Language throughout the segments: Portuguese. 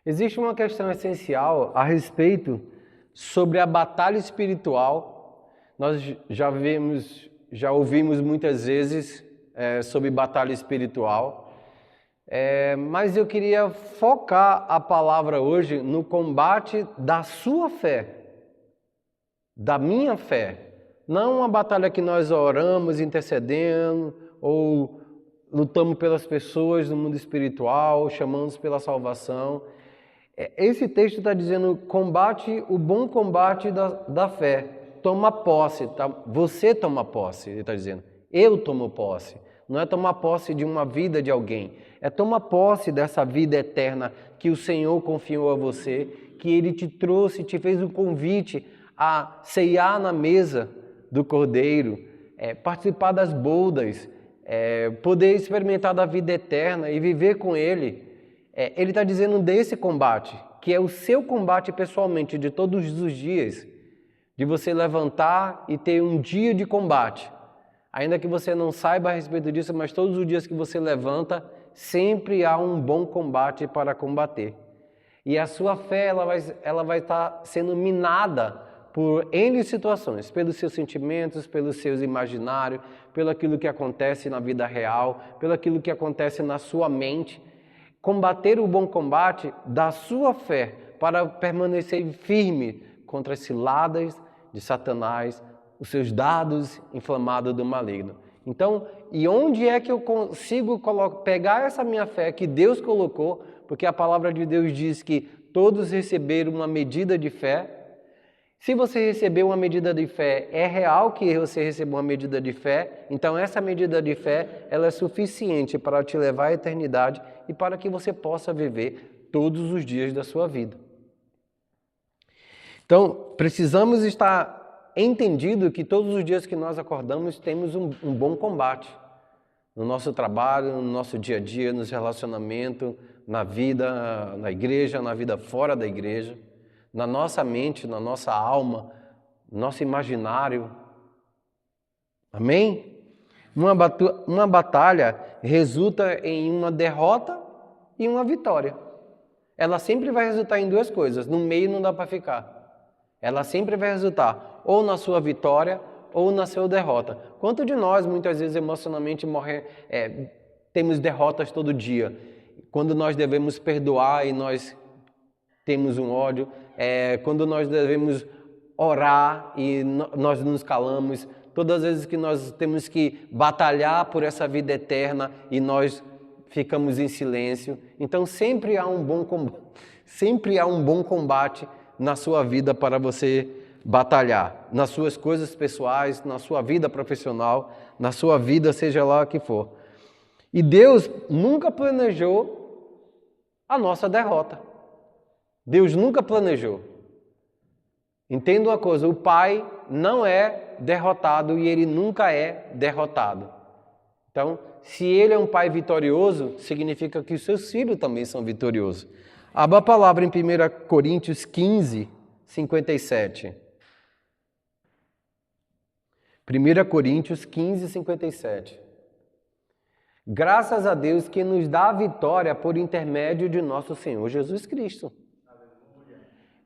Existe uma questão essencial a respeito sobre a batalha espiritual. Nós já ouvimos muitas vezes sobre batalha espiritual, mas eu queria focar a palavra hoje no combate da sua fé, da minha fé. Não uma batalha que nós oramos, intercedendo ou lutamos pelas pessoas no mundo espiritual, chamamos pela salvação. Esse texto está dizendo, combate o bom combate da fé. Toma posse, tá? Você toma posse, ele está dizendo. Eu tomo posse. Não é tomar posse de uma vida de alguém. É tomar posse dessa vida eterna que o Senhor confiou a você, que Ele te trouxe, te fez um convite a ceiar na mesa do Cordeiro, participar das bodas, poder experimentar da vida eterna e viver com Ele. Ele está dizendo desse combate, que é o seu combate pessoalmente de todos os dias, de você levantar e ter um dia de combate. Ainda que você não saiba a respeito disso, mas todos os dias que você levanta, sempre há um bom combate para combater. E a sua fé ela vai estar sendo minada por N situações, pelos seus sentimentos, pelos seus imaginários, pelo aquilo que acontece na vida real, pelo aquilo que acontece na sua mente. Combater o bom combate da sua fé para permanecer firme contra as ciladas de Satanás, os seus dardos inflamados do maligno. Então, e onde é que eu consigo pegar essa minha fé que Deus colocou? Porque a palavra de Deus diz que todos receberam uma medida de fé. Se você recebeu uma medida de fé, é real que você recebeu uma medida de fé, então essa medida de fé ela é suficiente para te levar à eternidade e para que você possa viver todos os dias da sua vida. Então, precisamos estar entendido que todos os dias que nós acordamos temos um bom combate. No nosso trabalho, no nosso dia a dia, nos relacionamentos, na vida, na igreja, na vida fora da igreja, na nossa mente, na nossa alma, no nosso imaginário. Amém? Uma batalha resulta em uma derrota e uma vitória. Ela sempre vai resultar em duas coisas, no meio não dá para ficar. Ela sempre vai resultar ou na sua vitória ou na sua derrota. Quanto de nós, muitas vezes, emocionalmente, temos derrotas todo dia? Quando nós devemos perdoar e nós temos um ódio, quando nós devemos orar e nós nos calamos, todas as vezes que nós temos que batalhar por essa vida eterna e nós ficamos em silêncio. Então sempre há um bom combate na sua vida para você batalhar, nas suas coisas pessoais, na sua vida profissional, na sua vida, seja lá o que for. E Deus nunca planejou a nossa derrota. Deus nunca planejou. Entenda uma coisa, o Pai não é derrotado e Ele nunca é derrotado. Então, se Ele é um Pai vitorioso, significa que os seus filhos também são vitoriosos. Abra a palavra em 1 Coríntios 15, 57. 1 Coríntios 15, 57. Graças a Deus que nos dá a vitória por intermédio de nosso Senhor Jesus Cristo.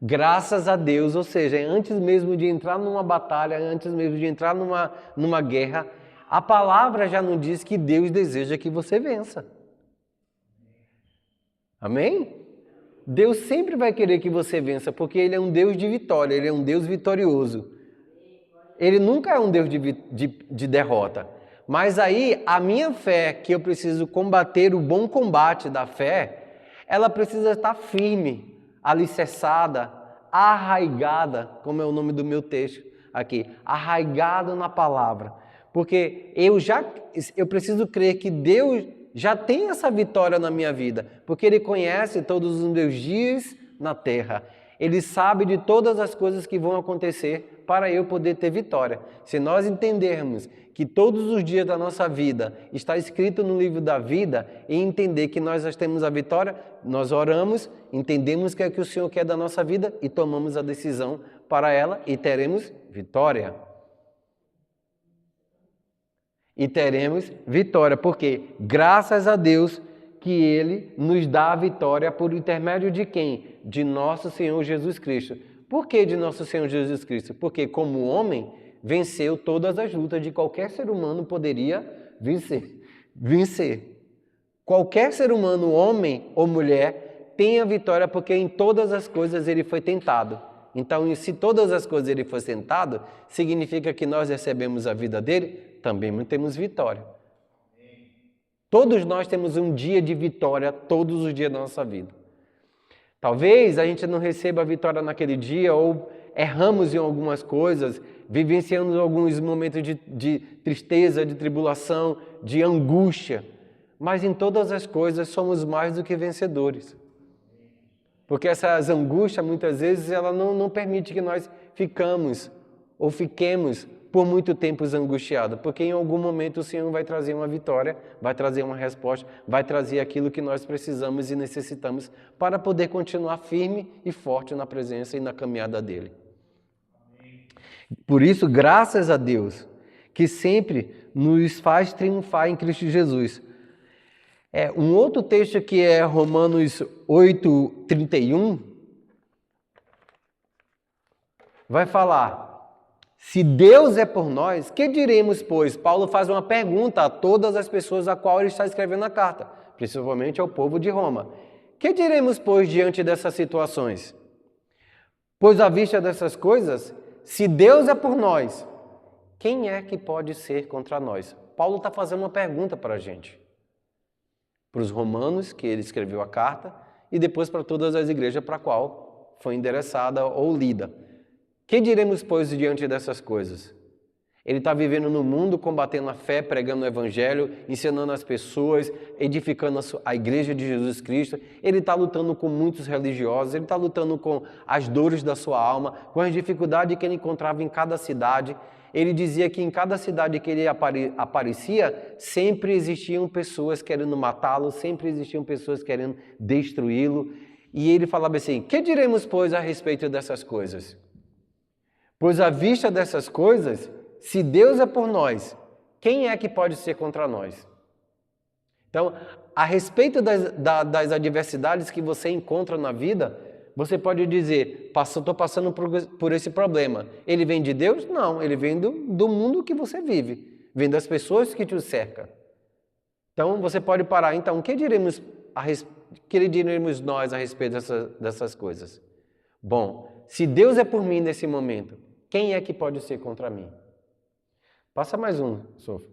Graças a Deus, ou seja, antes mesmo de entrar numa batalha, antes mesmo de entrar numa guerra, a palavra já nos diz que Deus deseja que você vença. Amém? Deus sempre vai querer que você vença, porque Ele é um Deus de vitória, Ele é um Deus vitorioso. Ele nunca é um Deus de derrota. Mas aí, a minha fé, que eu preciso combater o bom combate da fé, ela precisa estar firme, alicerçada, arraigada, como é o nome do meu texto aqui, arraigado na palavra. Porque eu preciso crer que Deus já tem essa vitória na minha vida, porque Ele conhece todos os meus dias na terra. Ele sabe de todas as coisas que vão acontecer para eu poder ter vitória. Se nós entendermos que todos os dias da nossa vida está escrito no livro da vida e entender que nós já temos a vitória, nós oramos, entendemos o que é que o Senhor quer da nossa vida e tomamos a decisão para ela e teremos vitória. E teremos vitória, porque graças a Deus que Ele nos dá a vitória por intermédio de quem? De nosso Senhor Jesus Cristo. Por que de nosso Senhor Jesus Cristo? Porque como homem, venceu todas as lutas de qualquer ser humano poderia vencer. Qualquer ser humano, homem ou mulher, tem a vitória porque em todas as coisas ele foi tentado. Então, se todas as coisas ele foi tentado, significa que nós recebemos a vida dele, também temos vitória. Todos nós temos um dia de vitória todos os dias da nossa vida. Talvez a gente não receba a vitória naquele dia ou erramos em algumas coisas, vivenciamos alguns momentos de tristeza, de tribulação, de angústia. Mas em todas as coisas somos mais do que vencedores. Porque essas angústias, muitas vezes, ela não permite que nós fiquemos por muito tempo angustiados. Porque em algum momento o Senhor vai trazer uma vitória, vai trazer uma resposta, vai trazer aquilo que nós precisamos e necessitamos para poder continuar firme e forte na presença e na caminhada dEle. Por isso, graças a Deus, que sempre nos faz triunfar em Cristo Jesus. Um outro texto que é Romanos 8:31, vai falar, se Deus é por nós, que diremos, pois? Paulo faz uma pergunta a todas as pessoas a qual ele está escrevendo a carta, principalmente ao povo de Roma. Que diremos, pois, diante dessas situações? Pois à vista dessas coisas, se Deus é por nós, quem é que pode ser contra nós? Paulo está fazendo uma pergunta para a gente. Para os romanos, que ele escreveu a carta, e depois para todas as igrejas para a qual foi endereçada ou lida. Que diremos, pois, diante dessas coisas? Ele está vivendo no mundo, combatendo a fé, pregando o evangelho, ensinando as pessoas, edificando a igreja de Jesus Cristo. Ele está lutando com muitos religiosos, ele está lutando com as dores da sua alma, com as dificuldades que ele encontrava em cada cidade. Ele dizia que em cada cidade que ele aparecia, sempre existiam pessoas querendo matá-lo, sempre existiam pessoas querendo destruí-lo. E ele falava assim, que diremos, pois, a respeito dessas coisas? Pois à vista dessas coisas, se Deus é por nós, quem é que pode ser contra nós? Então, a respeito das adversidades que você encontra na vida, você pode dizer, estou passando por esse problema. Ele vem de Deus? Não, ele vem do mundo que você vive, vem das pessoas que te cercam. Então, você pode parar. Então, o que diremos nós a respeito dessas coisas? Bom, se Deus é por mim nesse momento, quem é que pode ser contra mim? Passa mais um, Sofia.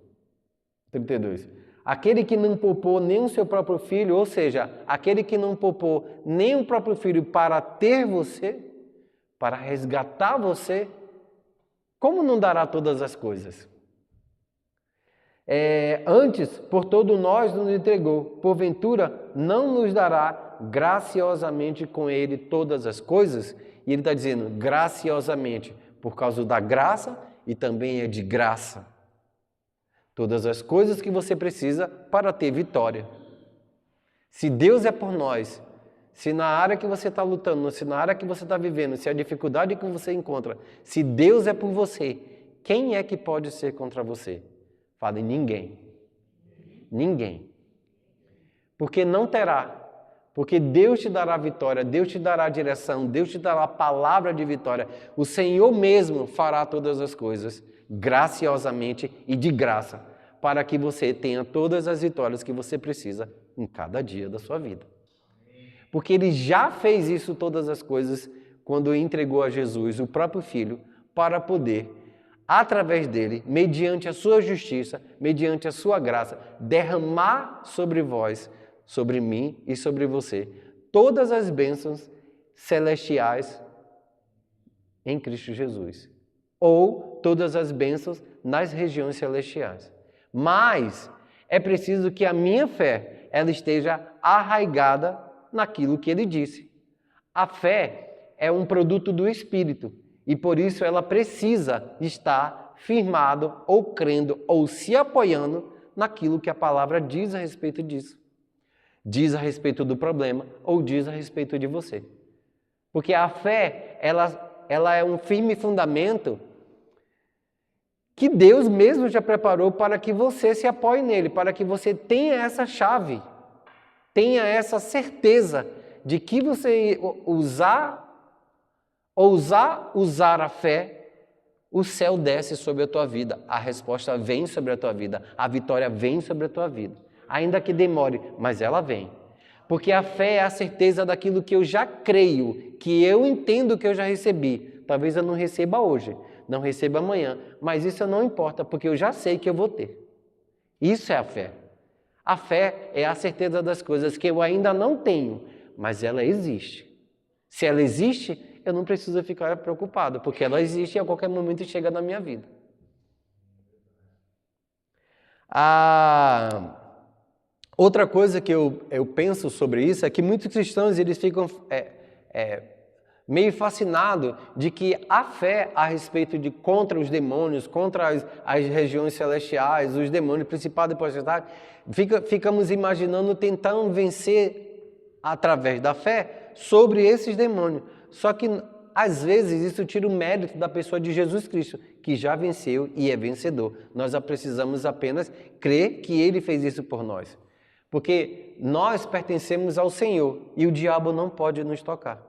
32. Aquele que não poupou nem o seu próprio filho, ou seja, aquele que não poupou nem o próprio filho para ter você, para resgatar você, como não dará todas as coisas? Antes, por todo nós nos entregou, porventura não nos dará graciosamente com ele todas as coisas? E ele está dizendo, graciosamente, por causa da graça e também é de graça. Todas as coisas que você precisa para ter vitória. Se Deus é por nós, se na área que você está lutando, se na área que você está vivendo, se a dificuldade que você encontra, se Deus é por você, quem é que pode ser contra você? Fale, ninguém. Ninguém. Porque não terá. Porque Deus te dará vitória, Deus te dará direção, Deus te dará a palavra de vitória. O Senhor mesmo fará todas as coisas, graciosamente e de graça, para que você tenha todas as vitórias que você precisa em cada dia da sua vida. Porque Ele já fez isso, todas as coisas, quando entregou a Jesus, o próprio Filho, para poder, através dele, mediante a sua justiça, mediante a sua graça, derramar sobre vós, sobre mim e sobre você, todas as bênçãos celestiais em Cristo Jesus. Ou todas as bênçãos nas regiões celestiais. Mas é preciso que a minha fé ela esteja arraigada naquilo que ele disse. A fé é um produto do Espírito e por isso ela precisa estar firmado ou crendo ou se apoiando naquilo que a palavra diz a respeito disso. Diz a respeito do problema ou diz a respeito de você. Porque a fé, ela é um firme fundamento que Deus mesmo já preparou para que você se apoie nele, para que você tenha essa chave. tenha essa certeza de que você ousar usar a fé, o céu desce sobre a tua vida, a resposta vem sobre a tua vida, a vitória vem sobre a tua vida. Ainda que demore, mas ela vem. Porque a fé é a certeza daquilo que eu já creio, que eu entendo que eu já recebi. Talvez eu não receba hoje, não receba amanhã, mas isso não importa, porque eu já sei que eu vou ter. Isso é a fé. A fé é a certeza das coisas que eu ainda não tenho, mas ela existe. Se ela existe, eu não preciso ficar preocupado, porque ela existe e a qualquer momento chega na minha vida. Outra coisa que eu penso sobre isso é que muitos cristãos eles ficam meio fascinados de que a fé a respeito de contra os demônios, contra as regiões celestiais, os demônios, principados e potestades, ficamos imaginando tentando vencer através da fé sobre esses demônios. Só que às vezes isso tira o mérito da pessoa de Jesus Cristo, que já venceu e é vencedor. Nós precisamos apenas crer que Ele fez isso por nós. Porque nós pertencemos ao Senhor e o diabo não pode nos tocar.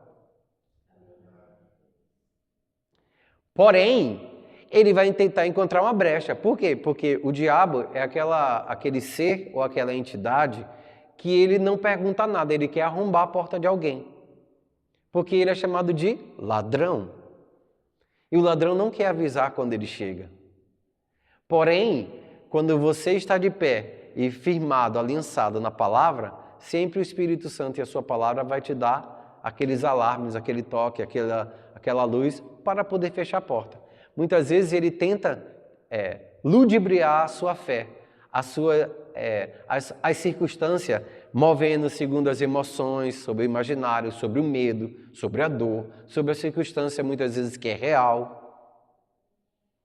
Porém, ele vai tentar encontrar uma brecha. Por quê? Porque o diabo é aquele ser ou aquela entidade que ele não pergunta nada, ele quer arrombar a porta de alguém. Porque ele é chamado de ladrão. E o ladrão não quer avisar quando ele chega. Porém, quando você está de pé e firmado, aliançado na palavra, sempre o Espírito Santo e a sua palavra vai te dar aqueles alarmes, aquele toque, aquela luz para poder fechar a porta. Muitas vezes ele tenta ludibriar a sua fé, as circunstâncias, movendo segundo as emoções, sobre o imaginário, sobre o medo, sobre a dor, sobre a circunstância muitas vezes que é real.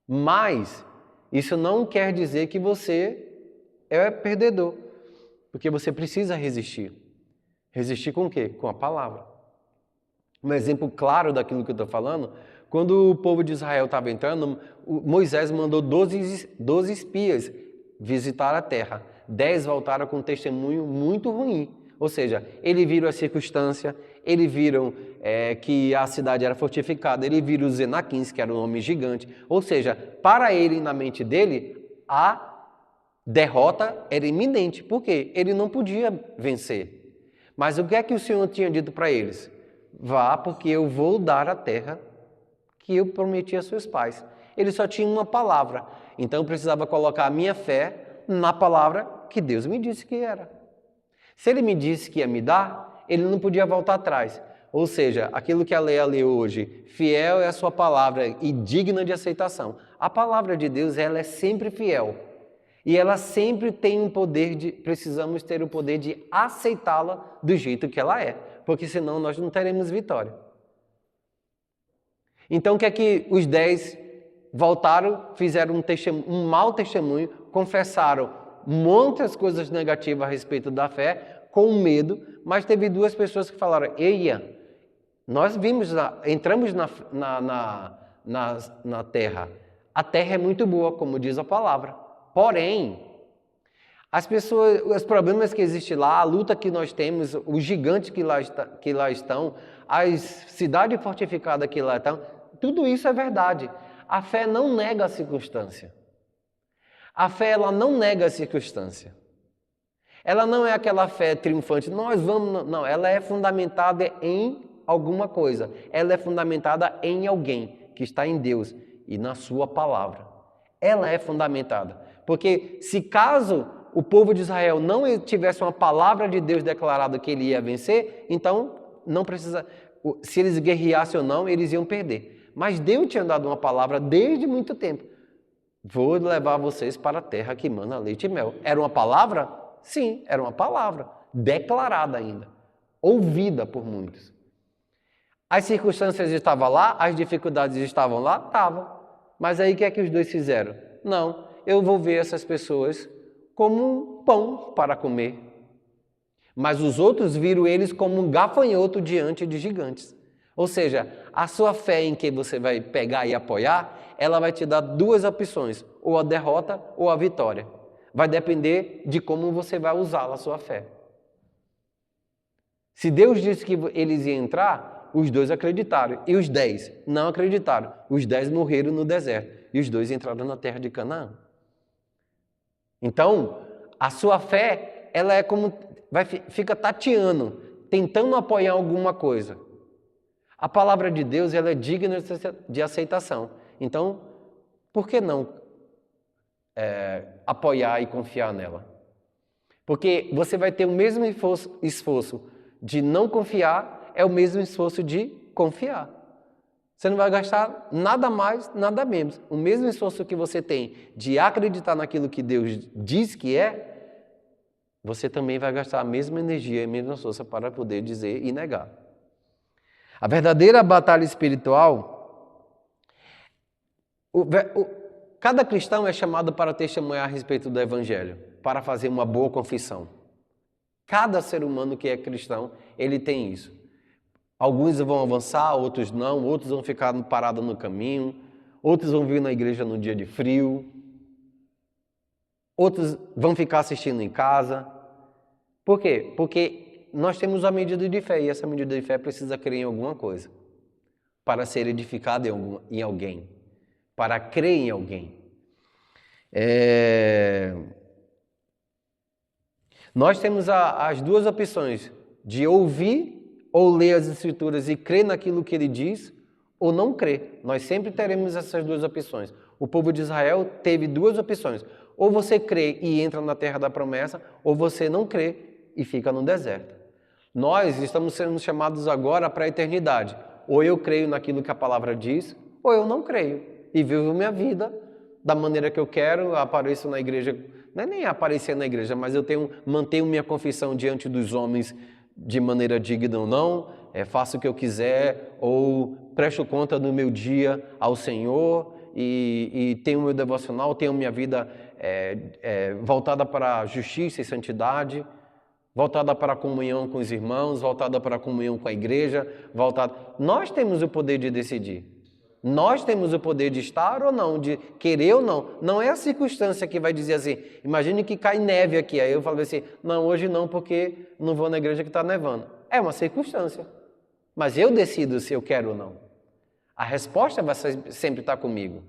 Mas isso não quer dizer que você é perdedor, porque você precisa resistir. Resistir com o quê? Com a palavra. Um exemplo claro daquilo que eu estou falando, quando o povo de Israel estava entrando, Moisés mandou 12 espias visitar a terra. 10 voltaram com um testemunho muito ruim. Ou seja, eles viram a circunstância, eles viram que a cidade era fortificada, eles viram os Enaquins, que era um homem gigante. Ou seja, para ele, na mente dele, a derrota era iminente. Por quê? Ele não podia vencer. Mas o que é que o Senhor tinha dito para eles? Vá, porque eu vou dar a terra que eu prometi a seus pais. Ele só tinha uma palavra. Então eu precisava colocar a minha fé na palavra que Deus me disse que era. Se Ele me disse que ia me dar, Ele não podia voltar atrás. Ou seja, aquilo que a Leia leu hoje, fiel é a sua palavra e digna de aceitação. A palavra de Deus, ela é sempre fiel. E ela sempre tem um poder precisamos ter o poder de aceitá-la do jeito que ela é. Porque senão nós não teremos vitória. Então o que é que os 10 voltaram, fizeram um mau testemunho, confessaram muitas coisas negativas a respeito da fé, com medo, mas teve 2 pessoas que falaram, eia, nós entramos na terra, a terra é muito boa, como diz a palavra, porém, os problemas que existem lá, a luta que nós temos, os gigantes que lá estão, as cidades fortificadas que lá estão, tudo isso é verdade. A fé não nega a circunstância. A fé, ela não nega a circunstância. Ela não é aquela fé triunfante, nós vamos... Não, ela é fundamentada em alguma coisa. Ela é fundamentada em alguém que está em Deus e na sua palavra. Ela é fundamentada. Porque se caso o povo de Israel não tivesse uma palavra de Deus declarada que ele ia vencer, então não precisa... Se eles guerreassem ou não, eles iam perder. Mas Deus tinha dado uma palavra desde muito tempo. Vou levar vocês para a terra que mana leite e mel. Era uma palavra? Sim, era uma palavra. Declarada ainda. Ouvida por muitos. As circunstâncias estavam lá, as dificuldades estavam lá? Estavam. Mas aí o que é que os 2 fizeram? Não, eu vou ver essas pessoas como um pão para comer. Mas os outros viram eles como um gafanhoto diante de gigantes. Ou seja, a sua fé em que você vai pegar e apoiar, ela vai te dar 2 opções, ou a derrota ou a vitória. Vai depender de como você vai usá-la, a sua fé. Se Deus disse que eles iam entrar, os 2 acreditaram. E os 10 não acreditaram. Os 10 morreram no deserto. E os 2 entraram na terra de Canaã. Então, a sua fé, ela é como... fica tateando, tentando apoiar alguma coisa. A palavra de Deus, ela é digna de aceitação. Então, por que não apoiar e confiar nela? Porque você vai ter o mesmo esforço de não confiar, é o mesmo esforço de confiar. Você não vai gastar nada mais, nada menos. O mesmo esforço que você tem de acreditar naquilo que Deus diz que é, você também vai gastar a mesma energia e a mesma força para poder dizer e negar. A verdadeira batalha espiritual, cada cristão é chamado para testemunhar a respeito do Evangelho, para fazer uma boa confissão. Cada ser humano que é cristão, ele tem isso. Alguns vão avançar, outros não, outros vão ficar parados no caminho, outros vão vir na igreja no dia de frio, outros vão ficar assistindo em casa. Por quê? Porque nós temos a medida de fé, e essa medida de fé precisa crer em alguma coisa, para ser edificada em alguém, para crer em alguém. Nós temos as 2 opções, de ouvir ou ler as Escrituras e crer naquilo que ele diz, ou não crer. Nós sempre teremos essas 2 opções. O povo de Israel teve 2 opções. Ou você crê e entra na terra da promessa, ou você não crê e fica no deserto. Nós estamos sendo chamados agora para a eternidade. Ou eu creio naquilo que a palavra diz, ou eu não creio. E vivo minha vida da maneira que eu quero, apareço na igreja, não é nem aparecer na igreja, mas eu mantenho minha confissão diante dos homens de maneira digna ou não, faço o que eu quiser, ou presto conta do meu dia ao Senhor, e tenho meu devocional, tenho minha vida voltada para a justiça e santidade, voltada para a comunhão com os irmãos, voltada para a comunhão com a igreja, Nós temos o poder de decidir. Nós temos o poder de estar ou não, de querer ou não. Não é a circunstância que vai dizer assim, imagine que cai neve aqui, aí eu falo assim, não, hoje não, porque não vou na igreja que está nevando. É uma circunstância, mas eu decido se eu quero ou não. A resposta vai sempre estar comigo.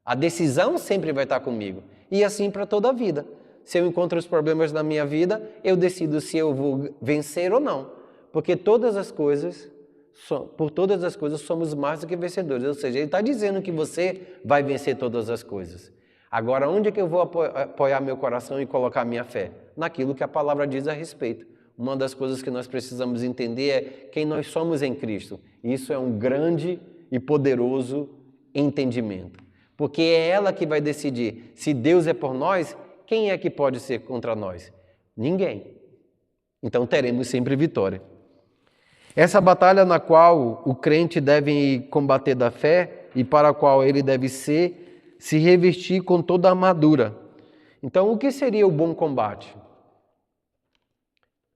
A decisão sempre vai estar comigo. E assim para toda a vida. Se eu encontro os problemas na minha vida, eu decido se eu vou vencer ou não. Porque por todas as coisas somos mais do que vencedores. Ou seja, ele está dizendo que você vai vencer todas as coisas. Agora, onde é que eu vou apoiar meu coração e colocar minha fé? Naquilo que a palavra diz a respeito. Uma das coisas que nós precisamos entender é quem nós somos em Cristo. Isso é um grande e poderoso entendimento. Porque é ela que vai decidir. Se Deus é por nós, quem é que pode ser contra nós? Ninguém. Então teremos sempre vitória. Essa batalha na qual o crente deve combater da fé e para a qual ele deve se revestir com toda a armadura. Então, o que seria o bom combate?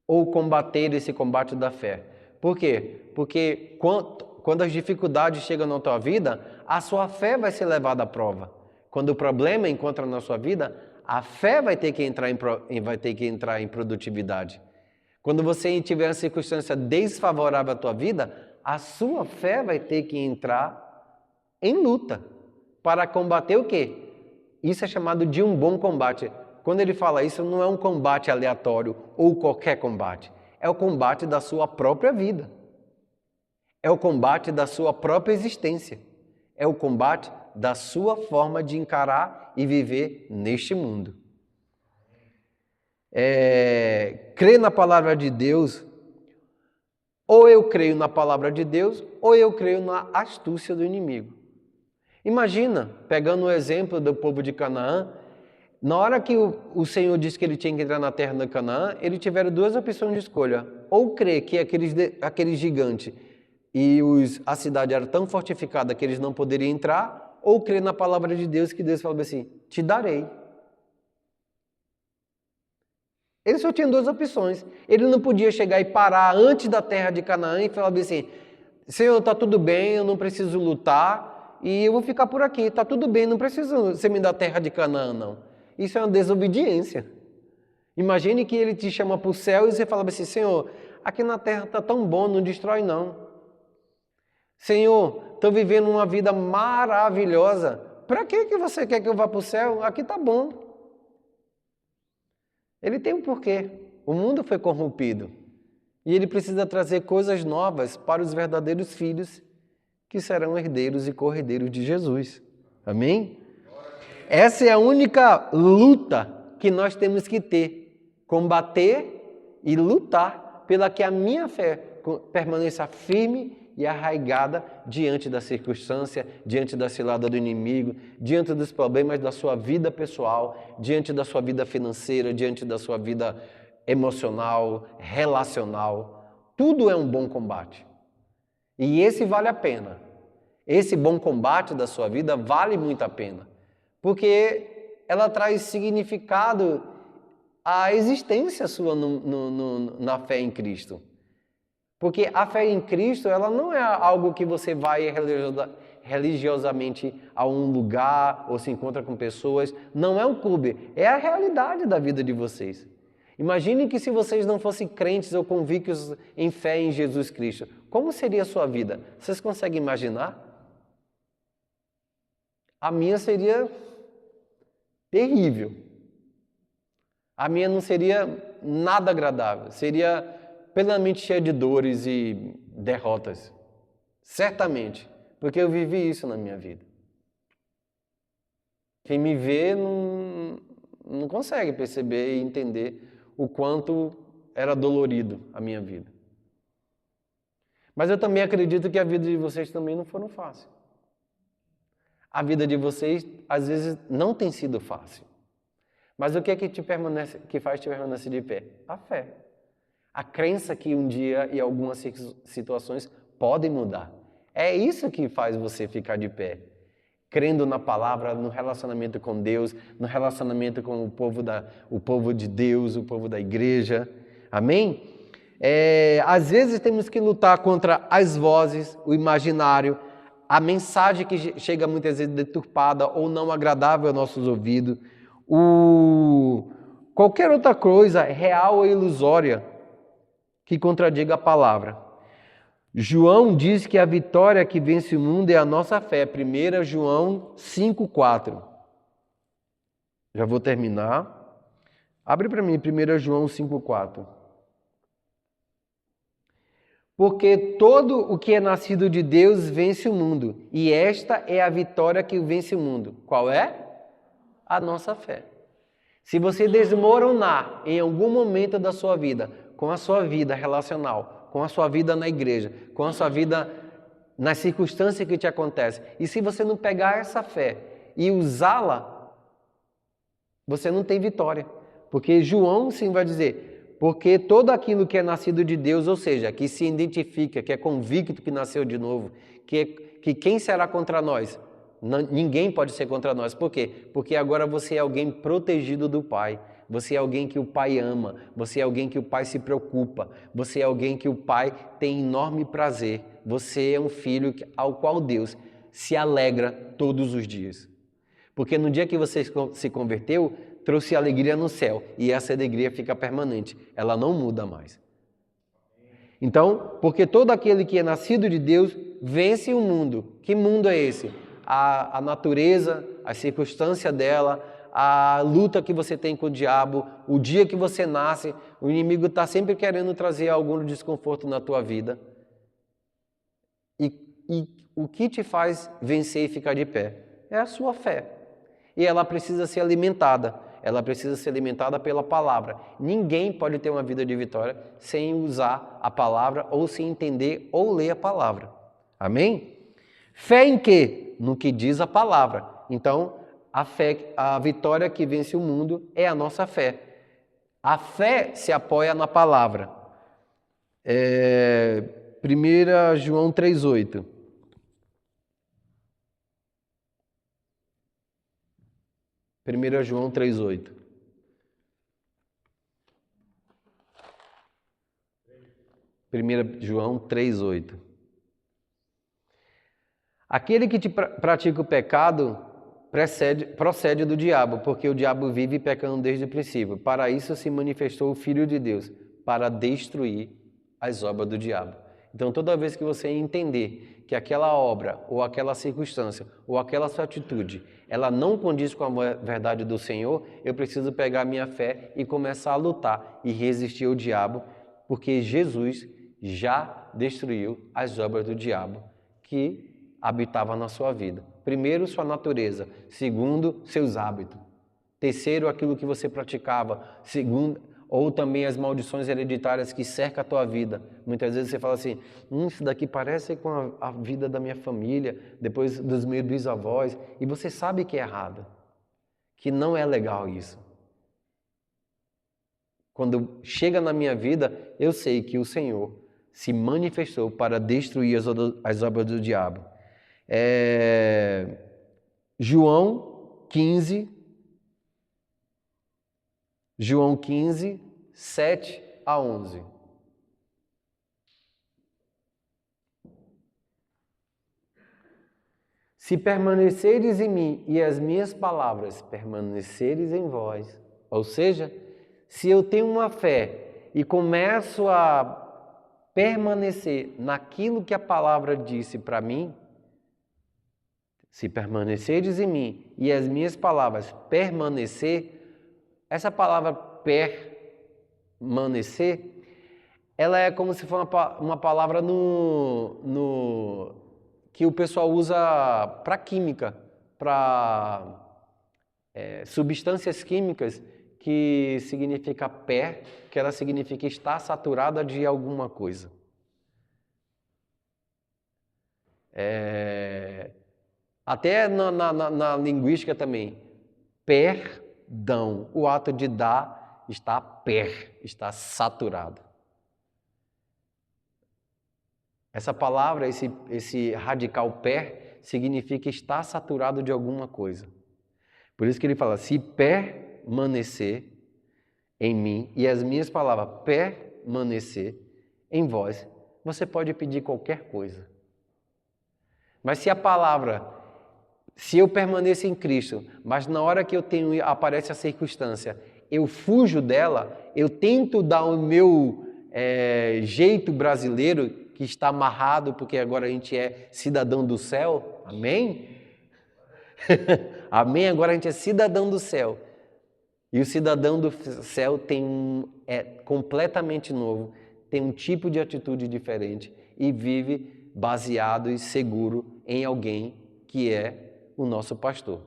Ou combater esse combate da fé? Por quê? Porque quando as dificuldades chegam na tua vida, a sua fé vai ser levada à prova. Quando o problema encontra na sua vida, a fé vai ter que entrar em produtividade. Quando você tiver uma circunstância desfavorável à tua vida, a sua fé vai ter que entrar em luta para combater o quê? Isso é chamado de um bom combate. Quando ele fala isso, não é um combate aleatório ou qualquer combate. É o combate da sua própria vida. É o combate da sua própria existência. É o combate da sua forma de encarar e viver neste mundo. Crer na palavra de Deus, ou eu creio na palavra de Deus, ou eu creio na astúcia do inimigo. Imagina, pegando o exemplo do povo de Canaã, na hora que o Senhor disse que ele tinha que entrar na terra de Canaã, eles tiveram 2 opções de escolha. Ou crer que aquele gigante e a cidade era tão fortificada que eles não poderiam entrar, ou crer na palavra de Deus, que Deus falou assim, te darei. Ele só tinha 2 opções. Ele não podia chegar e parar antes da terra de Canaã e falar assim, Senhor, está tudo bem, eu não preciso lutar e eu vou ficar por aqui, está tudo bem, não preciso você me dar a terra de Canaã, não. Isso é uma desobediência. Imagine que ele te chama para o céu e você fala assim, Senhor, aqui na terra está tão bom, não destrói não. Senhor, estou vivendo uma vida maravilhosa. Para que você quer que eu vá para o céu? Aqui está bom. Ele tem um porquê. O mundo foi corrompido. E ele precisa trazer coisas novas para os verdadeiros filhos que serão herdeiros e co-herdeiros de Jesus. Amém? Essa é a única luta que nós temos que ter. Combater e lutar pela que a minha fé permaneça firme e arraigada diante da circunstância, diante da cilada do inimigo, diante dos problemas da sua vida pessoal, diante da sua vida financeira, diante da sua vida emocional, relacional. Tudo é um bom combate. E esse vale a pena. Esse bom combate da sua vida vale muito a pena. Porque ela traz significado à existência sua na fé em Cristo. Porque a fé em Cristo, ela não é algo que você vai religiosamente a um lugar ou se encontra com pessoas. Não é um clube, é a realidade da vida de vocês. Imaginem que se vocês não fossem crentes ou convictos em fé em Jesus Cristo, como seria a sua vida? Vocês conseguem imaginar? A minha seria terrível. A minha não seria nada agradável, seria plenamente cheia de dores e derrotas. Certamente, porque eu vivi isso na minha vida. Quem me vê não consegue perceber e entender o quanto era dolorido a minha vida. Mas eu também acredito que a vida de vocês também não foram fácil. A vida de vocês, às vezes, não tem sido fácil. Mas o que é que faz te permanecer de pé? A fé. A crença que um dia e algumas situações podem mudar. É isso que faz você ficar de pé. Crendo na palavra, no relacionamento com Deus, no relacionamento com o povo de Deus, o povo da igreja. Amém? Às vezes temos que lutar contra as vozes, o imaginário, a mensagem que chega muitas vezes deturpada ou não agradável aos nossos ouvidos, qualquer outra coisa real ou ilusória que contradiga a palavra. João diz que a vitória que vence o mundo é a nossa fé. 1 João 5,4. Já vou terminar. Abre para mim 1 João 5,4. Porque todo o que é nascido de Deus vence o mundo. E esta é a vitória que vence o mundo. Qual é? A nossa fé. Se você desmoronar em algum momento da sua vida, com a sua vida relacional, com a sua vida na igreja, com a sua vida nas circunstâncias que te acontecem, e se você não pegar essa fé e usá-la, você não tem vitória. Porque João sim vai dizer, porque todo aquilo que é nascido de Deus, ou seja, que se identifica, que é convicto que nasceu de novo, que quem será contra nós? Ninguém pode ser contra nós. Por quê? Porque agora você é alguém protegido do Pai. Você é alguém que o Pai ama. Você é alguém que o Pai se preocupa. Você é alguém que o Pai tem enorme prazer. Você é um filho ao qual Deus se alegra todos os dias. Porque no dia que você se converteu, trouxe alegria no céu. E essa alegria fica permanente. Ela não muda mais. Então, porque todo aquele que é nascido de Deus vence o mundo. Que mundo é esse? A natureza, a circunstância dela, a luta que você tem com o diabo, o dia que você nasce, o inimigo está sempre querendo trazer algum desconforto na tua vida. E o que te faz vencer e ficar de pé? É a sua fé. E ela precisa ser alimentada. Ela precisa ser alimentada pela palavra. Ninguém pode ter uma vida de vitória sem usar a palavra ou sem entender ou ler a palavra. Amém? Fé em quê? No que diz a palavra. Então, a fé, a vitória que vence o mundo é a nossa fé. A fé se apoia na palavra. 1 João 3,8. João 3,8. João 3,8. Aquele que pratica o pecado procede do diabo, porque o diabo vive pecando desde o princípio. Para isso se manifestou o Filho de Deus, para destruir as obras do diabo. Então, toda vez que você entender que aquela obra, ou aquela circunstância, ou aquela sua atitude, ela não condiz com a verdade do Senhor, eu preciso pegar a minha fé e começar a lutar e resistir ao diabo, porque Jesus já destruiu as obras do diabo que habitava na sua vida. Primeiro, sua natureza. Segundo, seus hábitos. Terceiro, aquilo que você praticava. Segundo, ou também as maldições hereditárias que cercam a tua vida. Muitas vezes você fala assim, isso daqui parece com a vida da minha família, depois dos meus bisavós, e você sabe que é errado, que não é legal isso. Quando chega na minha vida, eu sei que o Senhor se manifestou para destruir as obras do diabo. João 15, 7 a 11. Se permaneceres em mim e as minhas palavras permaneceres em vós, ou seja, se eu tenho uma fé e começo a permanecer naquilo que a palavra disse para mim, se permaneceres em mim e as minhas palavras permanecer, essa palavra permanecer, ela é como se fosse uma palavra que o pessoal usa para química, para substâncias químicas, que significa que ela significa estar saturada de alguma coisa. Até na linguística também, perdão, o ato de dar está saturado. Essa palavra, esse radical significa estar saturado de alguma coisa. Por isso que ele fala, se permanecer em mim e as minhas palavras permanecer em vós, você pode pedir qualquer coisa. Mas se a palavra, se eu permaneço em Cristo, mas na hora que aparece a circunstância, eu fujo dela, eu tento dar o meu jeito brasileiro, que está amarrado, porque agora a gente é cidadão do céu, amém? Amém? Agora a gente é cidadão do céu. E o cidadão do céu é completamente novo, tem um tipo de atitude diferente e vive baseado e seguro em alguém que é o nosso pastor.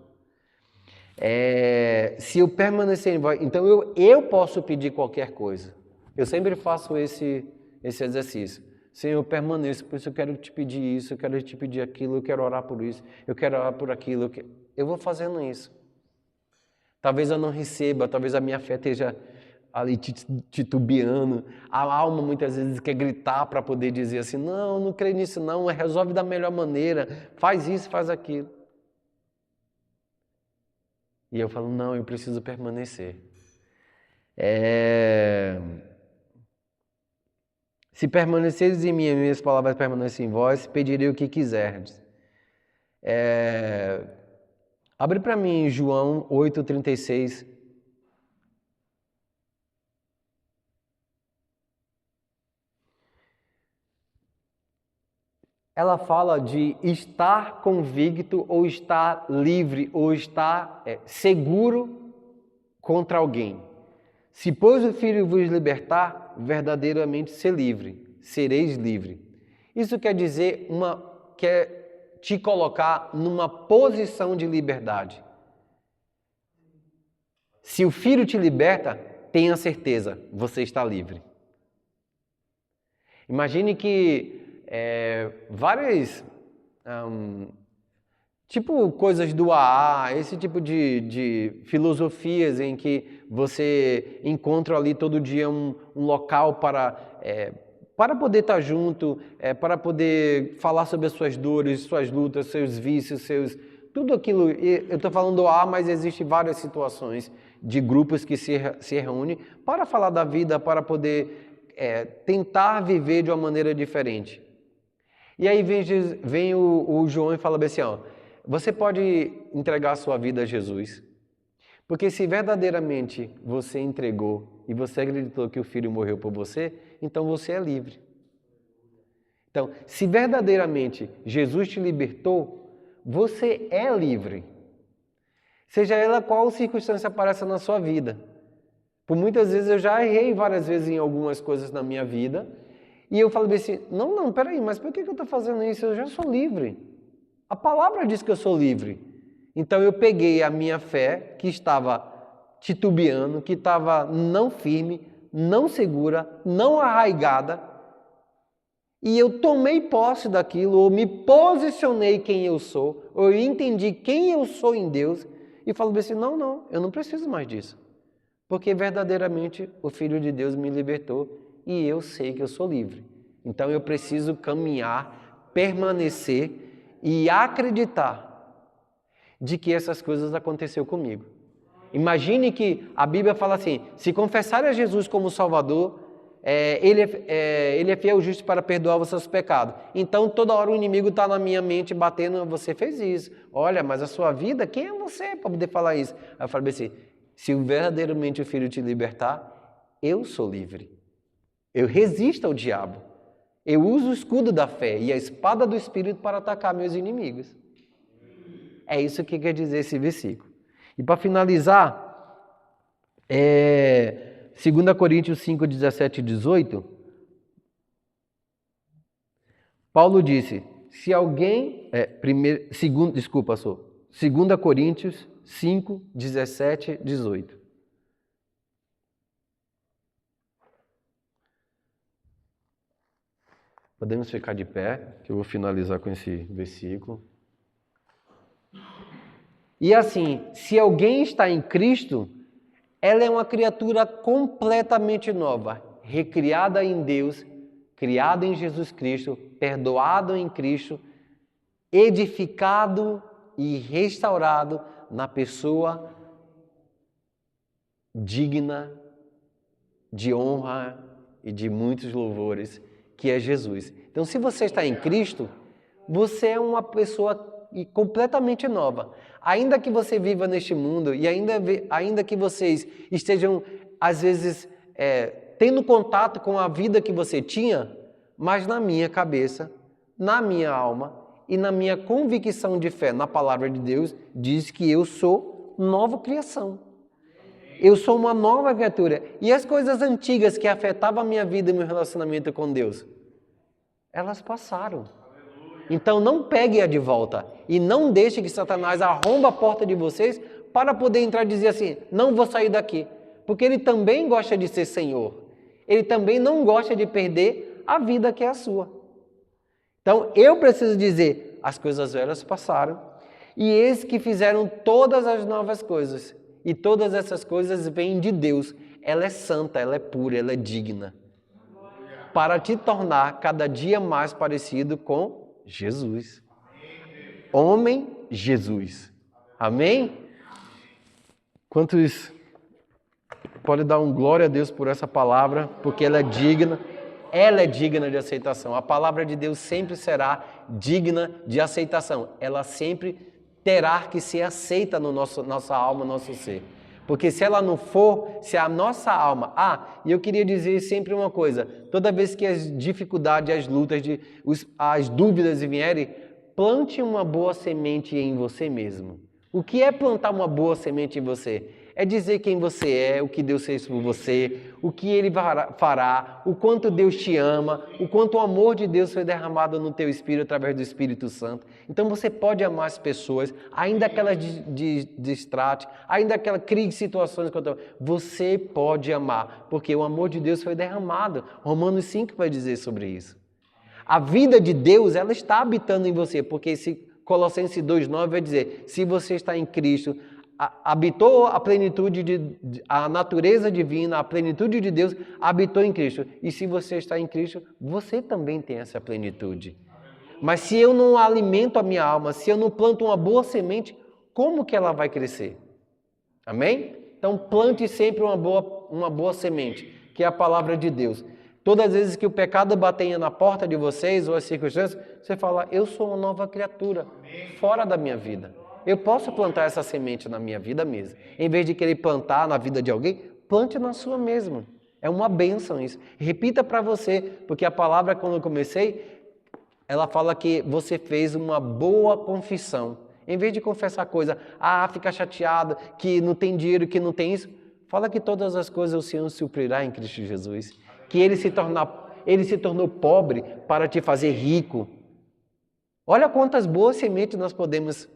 Se eu permanecer em vós, então eu posso pedir qualquer coisa. Eu sempre faço esse exercício. Senhor, eu permaneço, por isso eu quero te pedir isso, eu quero te pedir aquilo, eu quero orar por isso, eu quero orar por aquilo. Eu vou fazendo isso. Talvez eu não receba, talvez a minha fé esteja ali titubeando. A alma muitas vezes quer gritar para poder dizer assim, não creio nisso não, resolve da melhor maneira, faz isso, faz aquilo. E eu falo, não, eu preciso permanecer. Se permaneceres em mim e minhas palavras permanecem em vós, pedirei o que quiserdes. Abre para mim João 8,36. Ela fala de estar convicto ou estar livre ou estar seguro contra alguém. Se, pois, o Filho vos libertar, verdadeiramente sereis livre. Isso quer dizer quer te colocar numa posição de liberdade. Se o Filho te liberta, tenha certeza, você está livre. Imagine que várias coisas do AA, esse tipo de filosofias em que você encontra ali todo dia um local para poder estar junto, para poder falar sobre as suas dores, suas lutas, seus vícios, tudo aquilo. Eu estou falando do AA, mas existem várias situações de grupos que se reúnem para falar da vida, para poder tentar viver de uma maneira diferente. E aí vem o João e fala assim, você pode entregar a sua vida a Jesus, porque se verdadeiramente você entregou e você acreditou que o Filho morreu por você, então você é livre. Então, se verdadeiramente Jesus te libertou, você é livre. Seja ela qual circunstância apareça na sua vida. Por muitas vezes eu já errei várias vezes em algumas coisas na minha vida. E eu falo assim, não, peraí, mas por que eu estou fazendo isso? Eu já sou livre. A palavra diz que eu sou livre. Então eu peguei a minha fé, que estava titubeando, que estava não firme, não segura, não arraigada, e eu tomei posse daquilo, ou me posicionei quem eu sou, ou eu entendi quem eu sou em Deus, e falo assim, não, eu não preciso mais disso. Porque verdadeiramente o Filho de Deus me libertou e eu sei que eu sou livre. Então eu preciso caminhar, permanecer e acreditar de que essas coisas aconteceram comigo. Imagine que a Bíblia fala assim, se confessar a Jesus como Salvador, ele é fiel e justo para perdoar os seus pecados. Então toda hora o inimigo está na minha mente batendo, você fez isso. Olha, mas a sua vida, quem é você para poder falar isso? Aí eu falei assim, se verdadeiramente o Filho te libertar, eu sou livre. Eu resisto ao diabo. Eu uso o escudo da fé e a espada do Espírito para atacar meus inimigos. É isso que quer dizer esse versículo. E para finalizar, 2 Coríntios 5, 17 e 18, Paulo disse, se alguém... 2 Coríntios 5, 17 e 18. Podemos ficar de pé, que eu vou finalizar com esse versículo. E assim, se alguém está em Cristo, ela é uma criatura completamente nova, recriada em Deus, criada em Jesus Cristo, perdoado em Cristo, edificado e restaurado na pessoa digna de honra e de muitos louvores, que é Jesus. Então, se você está em Cristo, você é uma pessoa completamente nova. Ainda que você viva neste mundo e ainda que vocês estejam, às vezes, tendo contato com a vida que você tinha, mas na minha cabeça, na minha alma e na minha convicção de fé na palavra de Deus, diz que eu sou nova criação. Eu sou uma nova criatura. E as coisas antigas que afetavam a minha vida e meu relacionamento com Deus, elas passaram. Então não pegue-a de volta e não deixe que Satanás arromba a porta de vocês para poder entrar e dizer assim, não vou sair daqui. Porque ele também gosta de ser Senhor. Ele também não gosta de perder a vida que é a sua. Então eu preciso dizer, as coisas velhas passaram e eis que fizeram todas as novas coisas. E todas essas coisas vêm de Deus. Ela é santa, ela é pura, ela é digna. Para te tornar cada dia mais parecido com Jesus. Homem Jesus. Amém? Quantos pode dar um glória a Deus por essa palavra, porque ela é digna. Ela é digna de aceitação. A palavra de Deus sempre será digna de aceitação. Ela sempre terá que ser aceita no nossa alma, no nosso ser. Porque se ela não for, se a nossa alma... e eu queria dizer sempre uma coisa. Toda vez que as dificuldades, as lutas, as dúvidas vierem, plante uma boa semente em você mesmo. O que é plantar uma boa semente em você? É dizer quem você é, o que Deus fez por você, o que Ele fará, o quanto Deus te ama, o quanto o amor de Deus foi derramado no teu espírito através do Espírito Santo. Então você pode amar as pessoas, ainda que elas distrate, ainda que elas criem situações contra você pode amar, porque o amor de Deus foi derramado. Romanos 5 vai dizer sobre isso. A vida de Deus, ela está habitando em você, porque Colossenses 2,9 vai dizer, se você está em Cristo, habitou a plenitude, a natureza divina, a plenitude de Deus habitou em Cristo. E se você está em Cristo, você também tem essa plenitude. Mas se eu não alimento a minha alma, se eu não planto uma boa semente, como que ela vai crescer? Amém? Então plante sempre uma boa semente, que é a palavra de Deus. Todas as vezes que o pecado batenha na porta de vocês ou as circunstâncias, você fala, eu sou uma nova criatura, fora da minha vida. Eu posso plantar essa semente na minha vida mesmo. Em vez de querer plantar na vida de alguém, plante na sua mesmo. É uma bênção isso. Repita para você, porque a palavra, quando eu comecei, ela fala que você fez uma boa confissão. Em vez de confessar coisa, fica chateado, que não tem dinheiro, que não tem isso, fala que todas as coisas o Senhor suprirá em Cristo Jesus. Que Ele se tornou pobre para te fazer rico. Olha quantas boas sementes nós podemos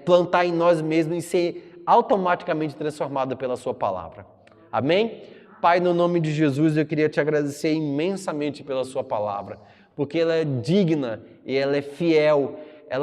plantar em nós mesmos e ser automaticamente transformado pela sua palavra. Amém? Pai, no nome de Jesus, eu queria te agradecer imensamente pela sua palavra, porque ela é digna e ela é fiel